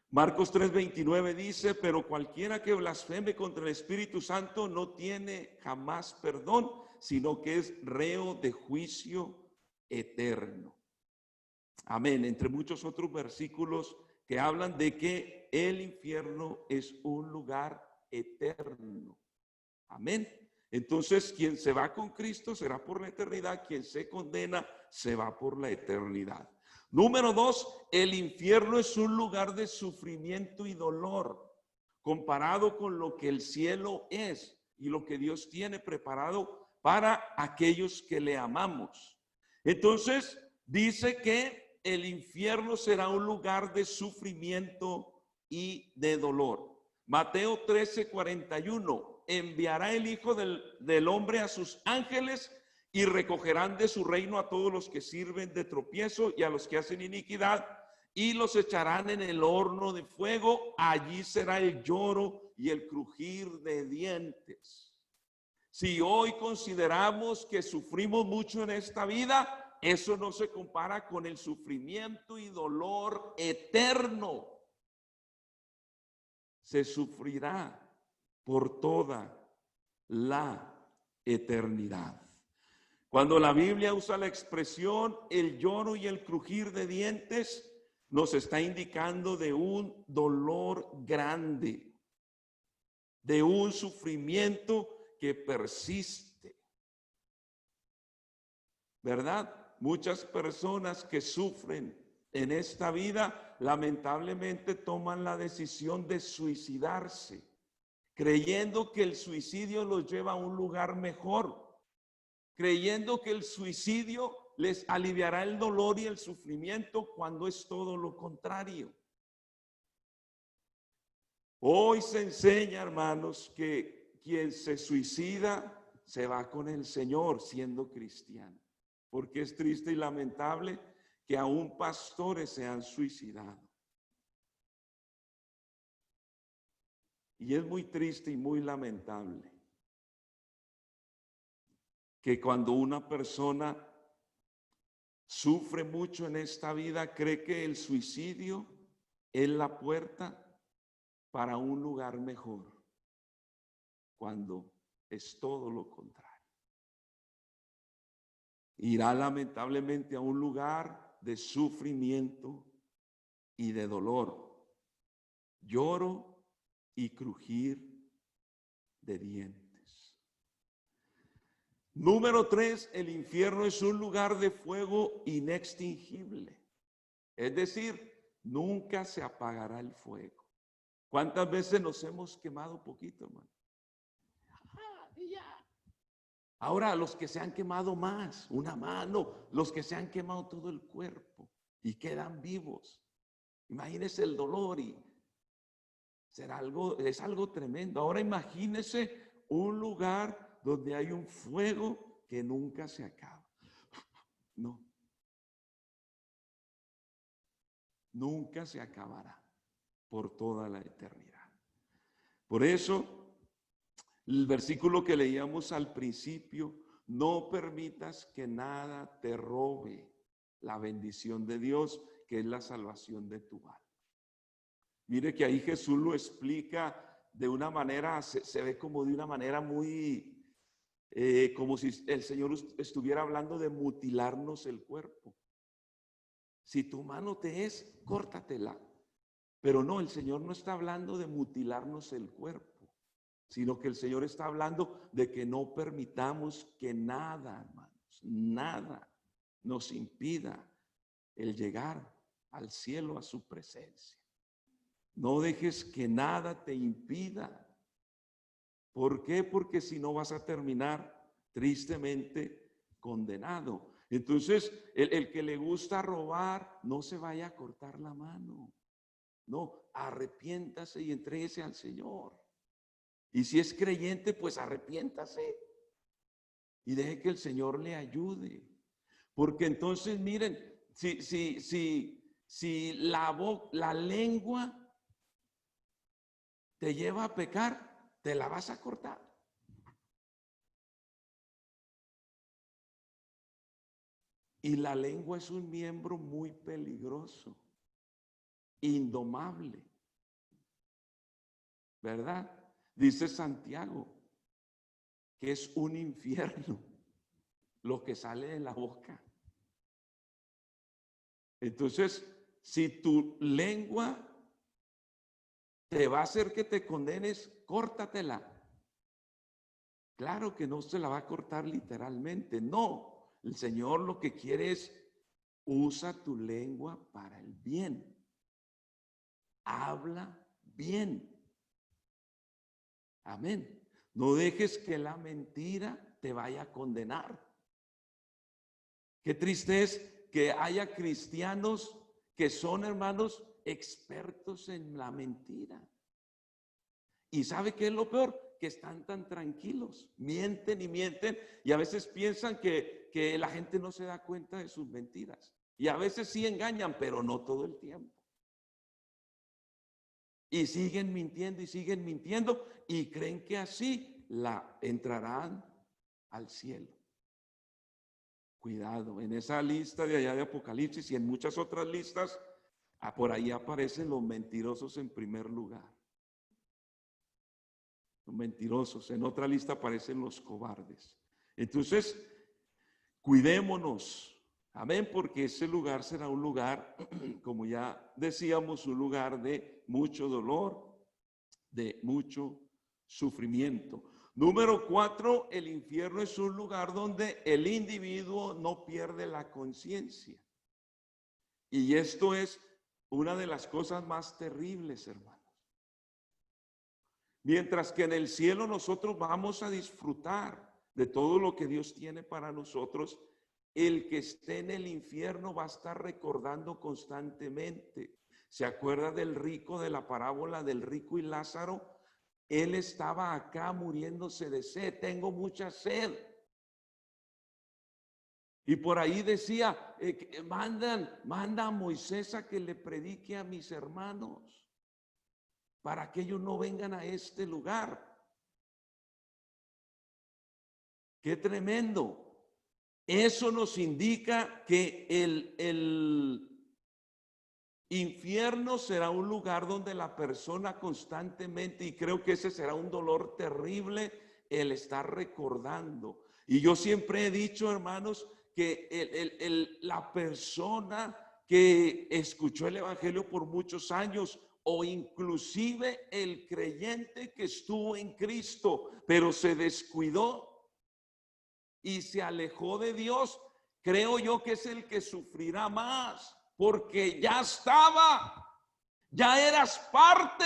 Marcos 3:29 dice, pero cualquiera que blasfeme contra el Espíritu Santo no tiene jamás perdón, sino que es reo de juicio eterno. Amén. Entre muchos otros versículos que hablan de que el infierno es un lugar eterno. Amén. Entonces, quien se va con Cristo será por la eternidad, quien se condena se va por la eternidad. Número 2, el infierno es un lugar de sufrimiento y dolor comparado con lo que el cielo es y lo que Dios tiene preparado para aquellos que le amamos. Entonces, dice que el infierno será un lugar de sufrimiento y de dolor. Mateo 13:41, enviará el Hijo del Hombre a sus ángeles y recogerán de su reino a todos los que sirven de tropiezo y a los que hacen iniquidad y los echarán en el horno de fuego. Allí será el lloro y el crujir de dientes. Si hoy consideramos que sufrimos mucho en esta vida, eso no se compara con el sufrimiento y dolor eterno. Se sufrirá por toda la eternidad. Cuando la Biblia usa la expresión el lloro y el crujir de dientes, nos está indicando de un dolor grande, de un sufrimiento que persiste. ¿verdad? Muchas personas que sufren en esta vida lamentablemente toman la decisión de suicidarse, creyendo que el suicidio los lleva a un lugar mejor, creyendo que el suicidio les aliviará el dolor y el sufrimiento, cuando es todo lo contrario. Hoy se enseña, hermanos, que quien se suicida se va con el Señor siendo cristiano, porque es triste y lamentable que aún pastores se han suicidado. Y es muy triste y muy lamentable que cuando una persona sufre mucho en esta vida, cree que el suicidio es la puerta para un lugar mejor, cuando es todo lo contrario. Irá lamentablemente a un lugar de sufrimiento y de dolor, lloro y crujir de dientes. Número 3, el infierno es un lugar de fuego inextinguible. Es decir, nunca se apagará el fuego. ¿Cuántas veces nos hemos quemado poquito, hermano? Ahora, los que se han quemado más, una mano, los que se han quemado todo el cuerpo y quedan vivos. Imagínese el dolor y es algo tremendo. Ahora imagínese un lugar donde hay un fuego que nunca se acaba. No. Nunca se acabará por toda la eternidad. Por eso, el versículo que leíamos al principio: no permitas que nada te robe la bendición de Dios, que es la salvación de tu alma. Mire que ahí Jesús lo explica de una manera, se ve como de una manera muy, como si el Señor estuviera hablando de mutilarnos el cuerpo. Si tu mano te es, córtatela. Pero no, el Señor no está hablando de mutilarnos el cuerpo, sino que el Señor está hablando de que no permitamos que nada, hermanos, nada nos impida el llegar al cielo, a su presencia. No dejes que nada te impida. ¿Por qué? Porque si no vas a terminar tristemente condenado. Entonces, el que le gusta robar, no se vaya a cortar la mano. No, arrepiéntase y entréguese al Señor. Y si es creyente, pues arrepiéntase y deje que el Señor le ayude. Porque entonces, miren, si la lengua te lleva a pecar, te la vas a cortar. Y la lengua es un miembro muy peligroso, indomable, ¿verdad? Dice Santiago que es un infierno lo que sale de la boca. Entonces, si tu lengua te va a hacer que te condenes, córtatela. Claro que no se la va a cortar literalmente, no. El Señor lo que quiere es: usa tu lengua para el bien. Habla bien. Amén. No dejes que la mentira te vaya a condenar. Qué triste es que haya cristianos que son, hermanos, expertos en la mentira. ¿Y sabe qué es lo peor? Que están tan tranquilos, mienten y mienten, y a veces piensan que la gente no se da cuenta de sus mentiras. Y a veces sí engañan, pero no todo el tiempo. Y siguen mintiendo y creen que así entrarán al cielo. Cuidado, en esa lista de allá de Apocalipsis y en muchas otras listas, por ahí aparecen los mentirosos en primer lugar. Los mentirosos. En otra lista aparecen los cobardes. Entonces, cuidémonos. Amén, porque ese lugar será un lugar, como ya decíamos, un lugar de mucho dolor, de mucho sufrimiento. Número 4, el infierno es un lugar donde el individuo no pierde la conciencia. Y esto es una de las cosas más terribles, hermanos. Mientras que en el cielo nosotros vamos a disfrutar de todo lo que Dios tiene para nosotros, el que esté en el infierno va a estar recordando constantemente. ¿Se acuerda del rico, de la parábola del rico y Lázaro? Él estaba acá muriéndose de sed, tengo mucha sed. Y por ahí decía, manda a Moisés a que le predique a mis hermanos, para que ellos no vengan a este lugar. ¡Qué tremendo! Eso nos indica que el infierno será un lugar donde la persona constantemente, y creo que ese será un dolor terrible, el estar recordando. Y yo siempre he dicho, hermanos, que la persona que escuchó el evangelio por muchos años, o inclusive el creyente que estuvo en Cristo, pero se descuidó y se alejó de Dios, creo yo que es el que sufrirá más, porque ya eras parte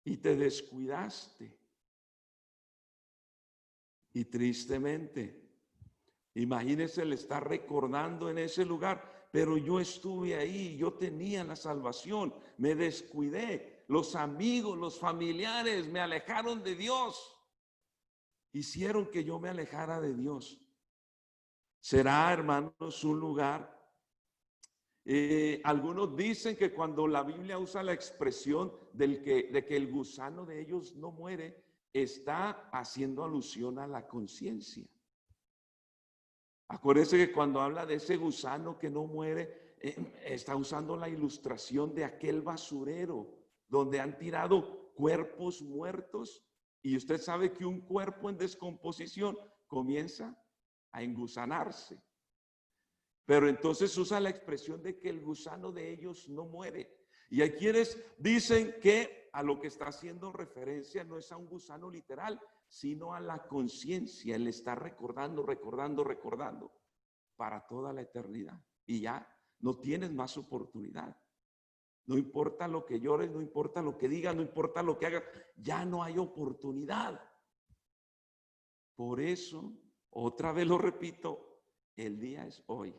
y te descuidaste. Y tristemente, imagínese, le está recordando en ese lugar, pero yo estuve ahí, yo tenía la salvación, me descuidé, los amigos, los familiares me alejaron de Dios. Hicieron que yo me alejara de Dios. Será, hermanos, un lugar. Algunos dicen que cuando la Biblia usa la expresión de que el gusano de ellos no muere, está haciendo alusión a la conciencia. Acuérdense que cuando habla de ese gusano que no muere, está usando la ilustración de aquel basurero donde han tirado cuerpos muertos. Y usted sabe que un cuerpo en descomposición comienza a engusanarse. Pero entonces usa la expresión de que el gusano de ellos no muere. Y hay quienes dicen que a lo que está haciendo referencia no es a un gusano literal, sino a la conciencia. Él está recordando para toda la eternidad. Y ya no tienes más oportunidad. No importa lo que llores, no importa lo que digas, no importa lo que hagas, ya no hay oportunidad. Por eso, otra vez lo repito, el día es hoy.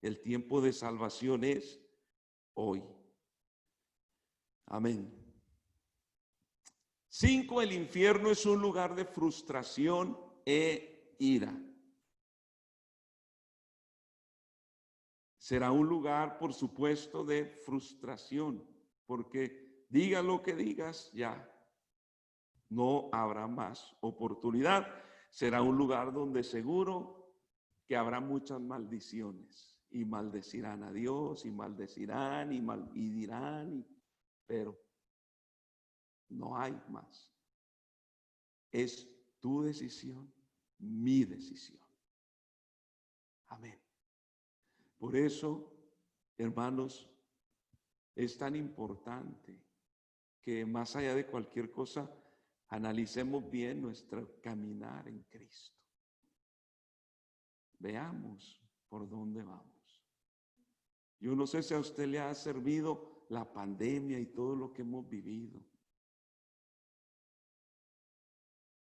El tiempo de salvación es hoy. Amén. 5, el infierno es un lugar de frustración e ira. Será un lugar, por supuesto, de frustración, porque diga lo que digas, ya no habrá más oportunidad. Será un lugar donde seguro que habrá muchas maldiciones y maldecirán a Dios y maldecirán y dirán, pero no hay más. Es tu decisión, mi decisión. Amén. Por eso, hermanos, es tan importante que más allá de cualquier cosa, analicemos bien nuestro caminar en Cristo. Veamos por dónde vamos. Yo no sé si a usted le ha servido la pandemia y todo lo que hemos vivido.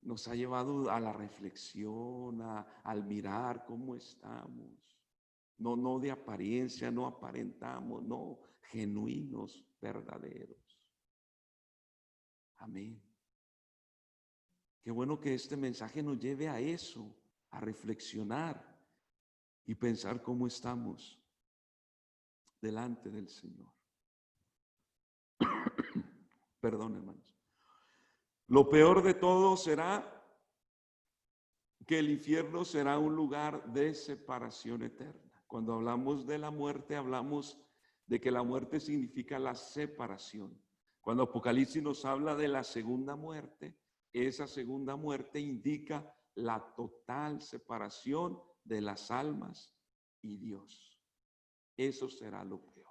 Nos ha llevado a la reflexión, al mirar cómo estamos. No de apariencia, no aparentamos, no, genuinos, verdaderos. Amén. Qué bueno que este mensaje nos lleve a eso, a reflexionar y pensar cómo estamos delante del Señor. Perdón, hermanos. Lo peor de todo será que el infierno será un lugar de separación eterna. Cuando hablamos de la muerte, hablamos de que la muerte significa la separación. Cuando Apocalipsis nos habla de la segunda muerte, esa segunda muerte indica la total separación de las almas y Dios. Eso será lo peor.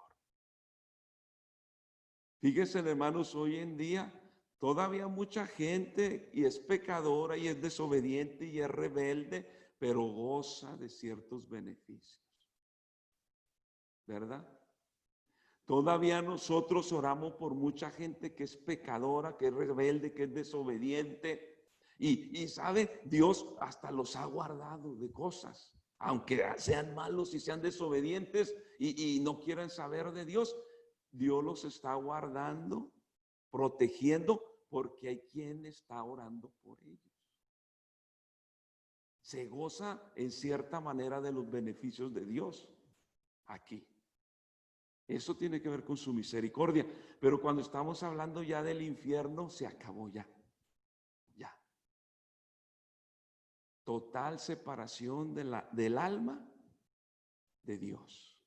Fíjense, hermanos, hoy en día Todavía mucha gente y es pecadora y es desobediente y es rebelde, pero goza de ciertos beneficios, ¿verdad? Todavía nosotros oramos por mucha gente que es pecadora, que es rebelde, que es desobediente. Y sabe, Dios hasta los ha guardado de cosas, aunque sean malos y sean desobedientes y no quieran saber de Dios. Dios los está guardando, protegiendo, porque hay quien está orando por ellos. Se goza en cierta manera de los beneficios de Dios aquí. Eso tiene que ver con su misericordia. Pero cuando estamos hablando ya del infierno, se acabó ya. Ya. Total separación del alma de Dios.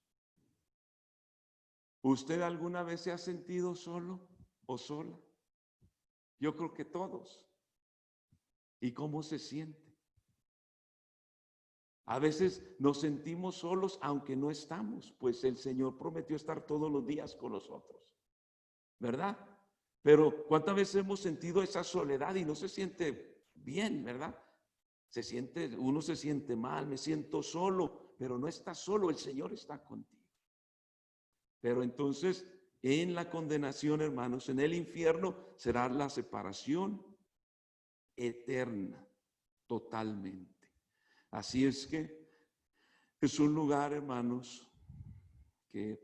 ¿Usted alguna vez se ha sentido solo o sola? Yo creo que todos. ¿Y cómo se siente? A veces nos sentimos solos aunque no estamos, pues el Señor prometió estar todos los días con nosotros, ¿verdad? Pero ¿cuántas veces hemos sentido esa soledad y no se siente bien, ¿verdad? Uno se siente mal, me siento solo, pero no estás solo, el Señor está contigo. Pero entonces, en la condenación, hermanos, en el infierno será la separación eterna, totalmente. Así es que es un lugar, hermanos, que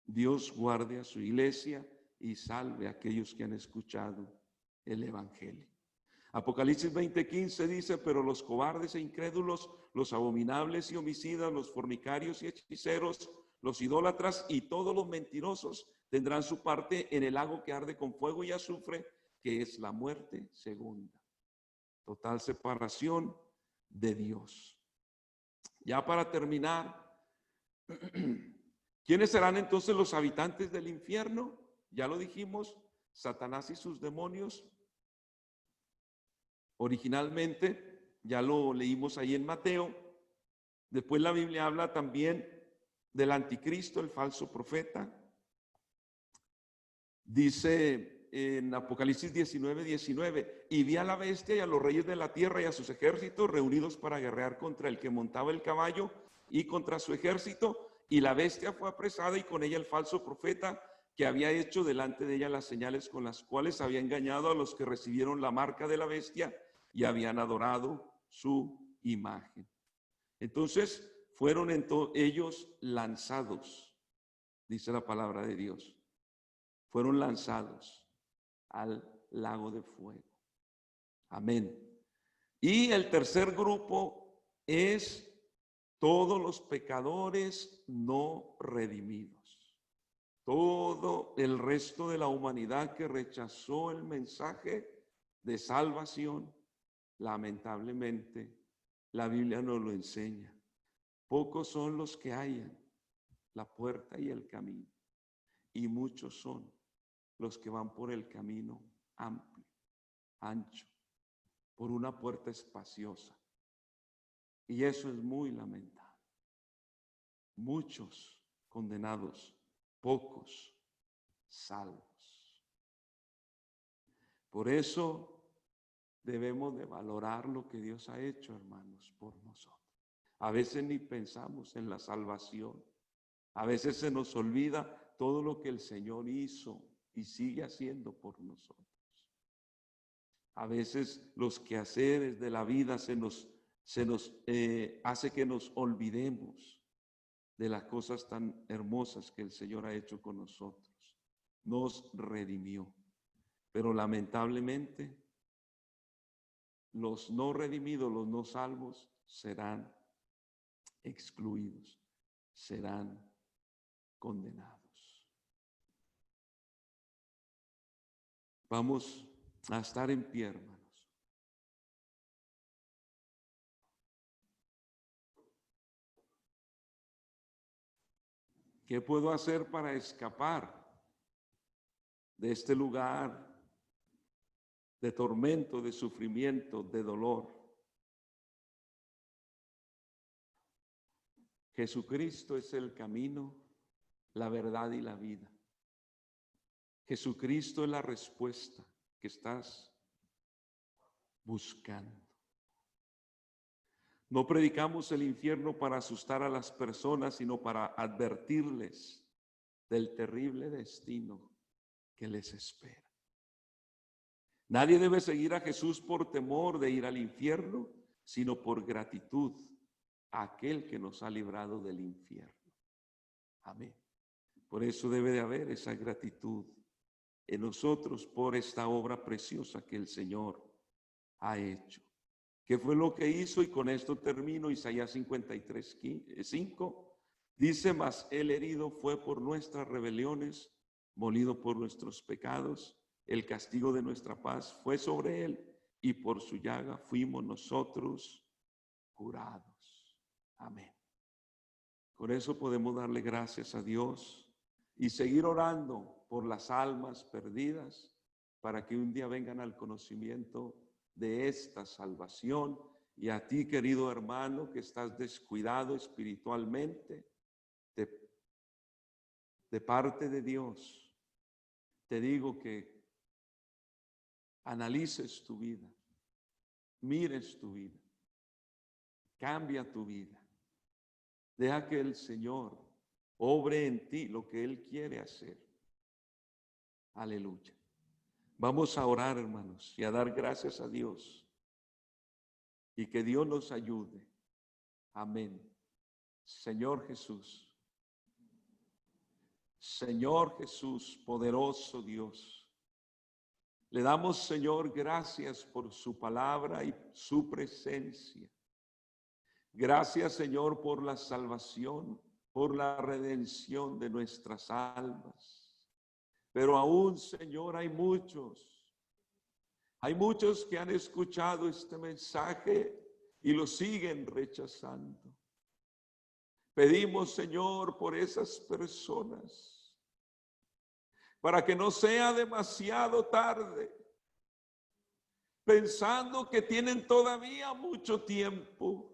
Dios guarde a su iglesia y salve a aquellos que han escuchado el evangelio. Apocalipsis 20:15 dice: pero los cobardes e incrédulos, los abominables y homicidas, los fornicarios y hechiceros, los idólatras y todos los mentirosos tendrán su parte en el lago que arde con fuego y azufre, que es la muerte segunda. Total separación de Dios. Ya para terminar, ¿quiénes serán entonces los habitantes del infierno? Ya lo dijimos, Satanás y sus demonios. Originalmente, ya lo leímos ahí en Mateo. Después la Biblia habla también del anticristo, el falso profeta. Dice en Apocalipsis 19:19, y vi a la bestia y a los reyes de la tierra y a sus ejércitos reunidos para guerrear contra el que montaba el caballo y contra su ejército, y la bestia fue apresada y con ella el falso profeta, que había hecho delante de ella las señales con las cuales había engañado a los que recibieron la marca de la bestia y habían adorado su imagen. Entonces fueron ellos lanzados, dice la palabra de Dios. Fueron lanzados al lago de fuego. Amén. Y el tercer grupo es todos los pecadores no redimidos. Todo el resto de la humanidad que rechazó el mensaje de salvación, lamentablemente, la Biblia nos lo enseña. Pocos son los que hallan la puerta y el camino, y muchos son los que van por el camino amplio, ancho, por una puerta espaciosa. Y eso es muy lamentable. Muchos condenados, pocos salvos. Por eso debemos de valorar lo que Dios ha hecho, hermanos, por nosotros. A veces ni pensamos en la salvación. A veces se nos olvida todo lo que el Señor hizo y sigue haciendo por nosotros. A veces los quehaceres de la vida se nos hace que nos olvidemos de las cosas tan hermosas que el Señor ha hecho con nosotros. Nos redimió. Pero lamentablemente, los no redimidos, los no salvos, serán excluidos, serán condenados. Vamos a estar en pie, hermanos. ¿Qué puedo hacer para escapar de este lugar de tormento, de sufrimiento, de dolor? Jesucristo es el camino, la verdad y la vida. Jesucristo es la respuesta. que estás buscando. No predicamos el infierno para asustar a las personas, sino para advertirles del terrible destino que les espera. Nadie debe seguir a Jesús por temor de ir al infierno, sino por gratitud a aquel que nos ha librado del infierno. Amén. Por eso debe de haber esa gratitud en nosotros por esta obra preciosa que el Señor ha hecho. ¿Qué fue lo que hizo? Y con esto termino. Isaías 53:5 dice: mas el herido fue por nuestras rebeliones, molido por nuestros pecados. El castigo de nuestra paz fue sobre él, y por su llaga fuimos nosotros curados. Amén. Por eso podemos darle gracias a Dios y seguir orando por las almas perdidas, para que un día vengan al conocimiento de esta salvación. Y a ti, querido hermano, que estás descuidado espiritualmente, de parte de Dios, te digo que analices tu vida, mires tu vida, cambia tu vida. Deja que el Señor obre en ti lo que Él quiere hacer. Aleluya. Vamos a orar, hermanos, y a dar gracias a Dios. Y que Dios nos ayude. Amén. Señor Jesús. Señor Jesús, poderoso Dios. Le damos, Señor, gracias por su palabra y su presencia. Gracias, Señor, por la salvación, por la redención de nuestras almas. Pero aún, Señor, hay muchos que han escuchado este mensaje y lo siguen rechazando. Pedimos, Señor, por esas personas, para que no sea demasiado tarde, pensando que tienen todavía mucho tiempo.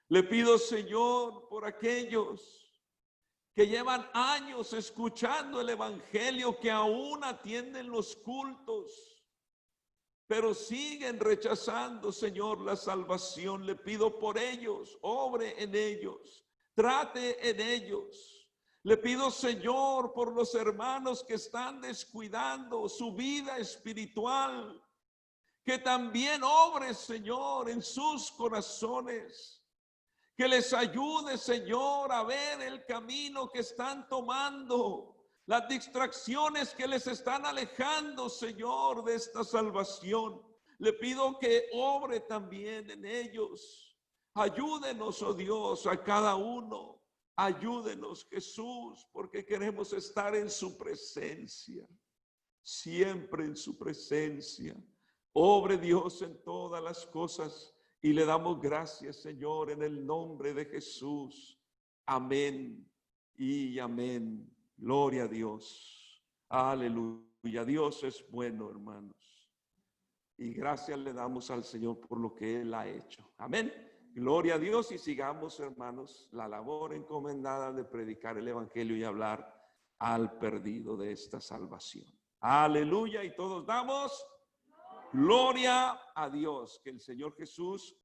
Le pido, Señor, por aquellos que llevan años escuchando el evangelio, que aún atienden los cultos, pero siguen rechazando, Señor, la salvación. Le pido por ellos, obre en ellos, trate en ellos. Le pido, Señor, por los hermanos que están descuidando su vida espiritual, que también obre, Señor, en sus corazones. Que les ayude, Señor, a ver el camino que están tomando, las distracciones que les están alejando, Señor, de esta salvación. Le pido que obre también en ellos. Ayúdenos, oh Dios, a cada uno. Ayúdenos, Jesús, porque queremos estar en su presencia, siempre en su presencia. Obre, Dios, en todas las cosas. Y le damos gracias, Señor, en el nombre de Jesús. Amén y amén. Gloria a Dios. Aleluya. Dios es bueno, hermanos. Y gracias le damos al Señor por lo que Él ha hecho. Amén. Gloria a Dios, y sigamos, hermanos, la labor encomendada de predicar el evangelio y hablar al perdido de esta salvación. Aleluya. Y todos damos gloria a Dios. Que el Señor Jesús